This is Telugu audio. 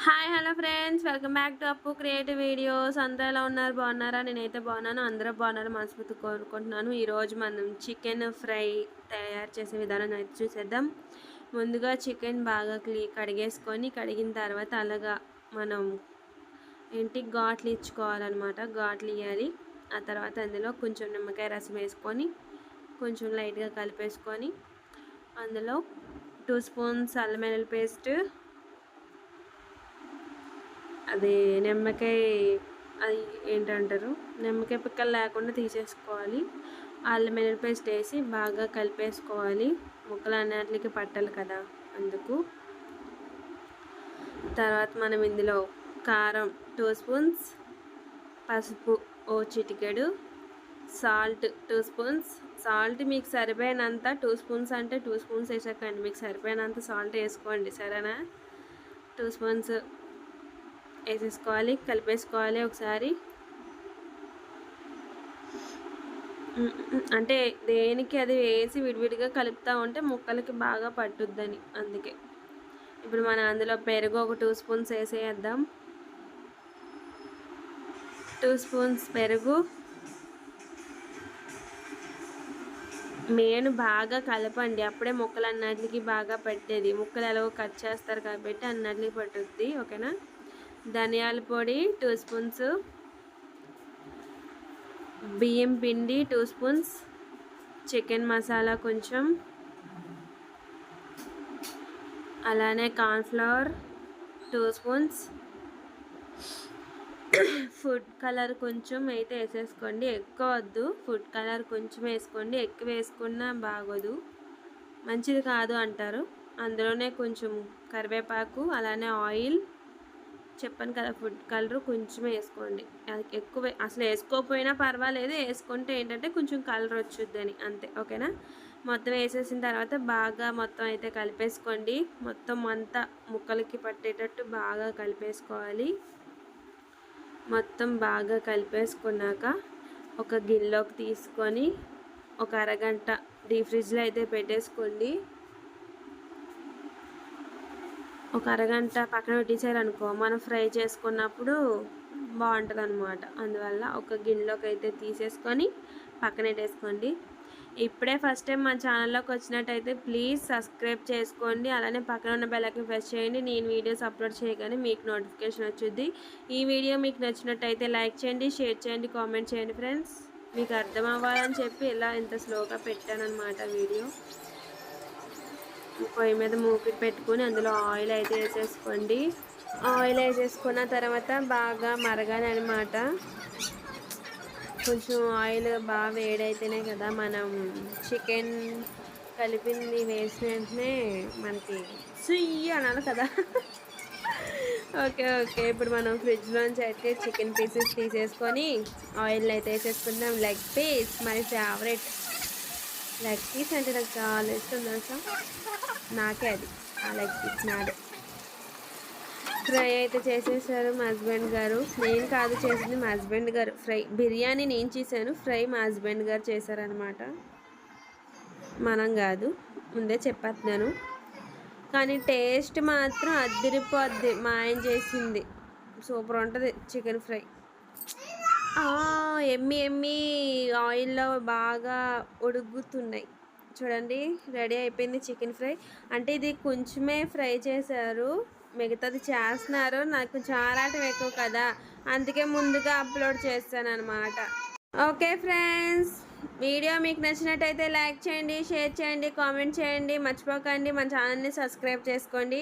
Hi hello friends, welcome back to అప్పు క్రియేటివ్ వీడియోస్. అందరూ ఎలా ఉన్నారు? బాగున్నారా? నేనైతే బాగున్నాను. అందరూ బాగున్నారు మనస్ఫూర్తి కోరుకుంటున్నాను. ఈరోజు మనం చికెన్ ఫ్రై తయారు చేసే విధానం అయితే చూసేద్దాం. ముందుగా చికెన్ బాగా కడిగేసుకొని, కడిగిన తర్వాత అలాగా మనం ఘాట్లు ఇచ్చుకోవాలన్నమాట. ఘాట్లు ఇవ్వాలి. ఆ తర్వాత అందులో కొంచెం నిమ్మకాయ రసం వేసుకొని కొంచెం లైట్గా కలిపేసుకొని అందులో 2 స్పూన్స్ అల్లం వెల్లుల్లి పేస్ట్, అది నిమ్మకాయ, అది ఏంటంటారు, నిమ్మకాయ పిక్కలు లేకుండా తీసేసుకోవాలి. అల్లం వెల్లుల్లి పేస్ట్ వేసి బాగా కలిపేసుకోవాలి. ముక్కలు అన్నిటికి పట్టాలి కదా, అందుకు. తర్వాత మనం ఇందులో కారం 2 స్పూన్స్, పసుపు చిటికెడు, సాల్ట్ 2 స్పూన్స్. సాల్ట్ మీకు సరిపోయినంత, 2 స్పూన్స్ అంటే 2 స్పూన్స్ వేసాకండి. మీకు సరిపోయినంత సాల్ట్ వేసుకోండి, సరేనా? 2 స్పూన్స్ వేసేసుకోవాలి, కలిపేసుకోవాలి ఒకసారి. అంటే దేనికి అది వేసి విడివిడిగా కలుపుతూ ఉంటే ముక్కలకి బాగా పట్టుద్దని, అందుకే. ఇప్పుడు మనం అందులో పెరుగు ఒక 2 స్పూన్స్ వేసేద్దాం. 2 స్పూన్స్ పెరుగు. మెయిన్ బాగా కలపండి, అప్పుడే ముక్కలు అన్నిటికి బాగా పట్టేది. ముక్కలు ఎలాగో కట్ చేస్తారు కాబట్టి అన్నిటికి పట్టుద్ది, ఓకేనా? ధనియాల పొడి 2 స్పూన్స్, బియ్యం పిండి 2 స్పూన్స్, చికెన్ మసాలా కొంచెం, అలానే కార్న్ఫ్లవర్ 2 స్పూన్స్, ఫుడ్ కలర్ కొంచెం అయితే వేసేసుకోండి, ఎక్కువ వద్దు. ఫుడ్ కలర్ కొంచెం వేసుకోండి, ఎక్కువ వేసుకున్నా బాగోదు, మంచిది కాదు అంటారు. అందులోనే కొంచెం కరివేపాకు, అలానే ఆయిల్, చెప్పాను కదా, ఫుడ్ కలర్ కొంచెం వేసుకోండి. అది ఎక్కువ అసలు వేసుకోకపోయినా పర్వాలేదు, వేసుకుంటే ఏంటంటే కొంచెం కలర్ వచ్చుద్దని, అంతే, ఓకేనా? మొత్తం వేసేసిన తర్వాత బాగా మొత్తం అయితే కలిపేసుకోండి. మొత్తం అంతా ముక్కలకి పట్టేటట్టు బాగా కలిపేసుకోవాలి. మొత్తం బాగా కలిపేసుకున్నాక ఒక గిన్నెలోకి తీసుకొని ఒక అరగంట డీప్ ఫ్రిడ్జ్లో అయితే పెట్టేసుకోండి. ఒక అరగంట పక్కన పెట్టేసారనుకో, మనం ఫ్రై చేసుకున్నప్పుడు బాగుంటుంది అనమాట. అందువల్ల ఒక గిన్నెలోకి అయితే తీసేసుకొని పక్కన పెట్టేసుకోండి. ఇప్పుడే ఫస్ట్ టైం మా ఛానల్లోకి వచ్చినట్టయితే ప్లీజ్ సబ్స్క్రైబ్ చేసుకోండి. అలానే పక్కన ఉన్న బెల్ ఐకాన్ ప్రెస్ చేయండి. నేను వీడియోస్ అప్లోడ్ చేయగానే మీకు నోటిఫికేషన్ వచ్చుద్ది. ఈ వీడియో మీకు నచ్చినట్టయితే లైక్ చేయండి, షేర్ చేయండి, కామెంట్ చేయండి ఫ్రెండ్స్. మీకు అర్థం అవ్వాలని చెప్పి ఇలా ఇంత స్లోగా పెట్టానన్నమాట వీడియో. పొయ్యి మీద మూకుడు పెట్టుకొని అందులో ఆయిల్ అయితే వేసేసుకోండి. ఆయిల్ వేసేసుకున్న తర్వాత బాగా మరగాలి అనమాట. కొంచెం ఆయిల్ బాగా వేడైతేనే కదా మనం చికెన్ కలిపింది వేసిన వెంటనే మనకి సుయ్యి అనాలి కదా. ఓకే ఓకే, ఇప్పుడు మనం ఫ్రిడ్జ్లోంచి అయితే చికెన్ పీసెస్ తీసేసుకొని ఆయిల్ అయితే వేసేసుకుందాం. Leg piece my favourite. Leg piece అంటే నాకు చాలా ఇష్టం తెలుసా, నాకే అది, ఆ లెగ్ పీస్ నాదే. ఫ్రై అయితే చేసేసారు మా హస్బెండ్ గారు, నేను కాదు చేసింది, మా హస్బెండ్ గారు. ఫ్రై బిర్యానీ నేను చేశాను, ఫ్రై మా హస్బెండ్ గారు చేశారనమాట, మనం కాదు, ముందే చెప్పేస్తున్నాను. కానీ టేస్ట్ మాత్రం అదిరిపోద్ది, మా ఆయన చేసింది సూపర్ ఉంటుంది చికెన్ ఫ్రై. ఎమ్మి ఎమ్మి ఆయిల్లో బాగా ఉడుకుతున్నాయి చూడండి. రెడీ అయిపోయింది చికెన్ ఫ్రై. అంటే ఇది కొంచెమే ఫ్రై చేశారు, మిగతాది చేస్తున్నారు. నాకు చారాటం ఎక్కువ కదా, అందుకే ముందుగా అప్లోడ్ చేస్తాను అనమాట. ఓకే ఫ్రెండ్స్, వీడియో మీకు నచ్చినట్టయితే లైక్ చేయండి, షేర్ చేయండి, కామెంట్ చేయండి, మర్చిపోకండి మన ఛానల్ని సబ్స్క్రైబ్ చేసుకోండి.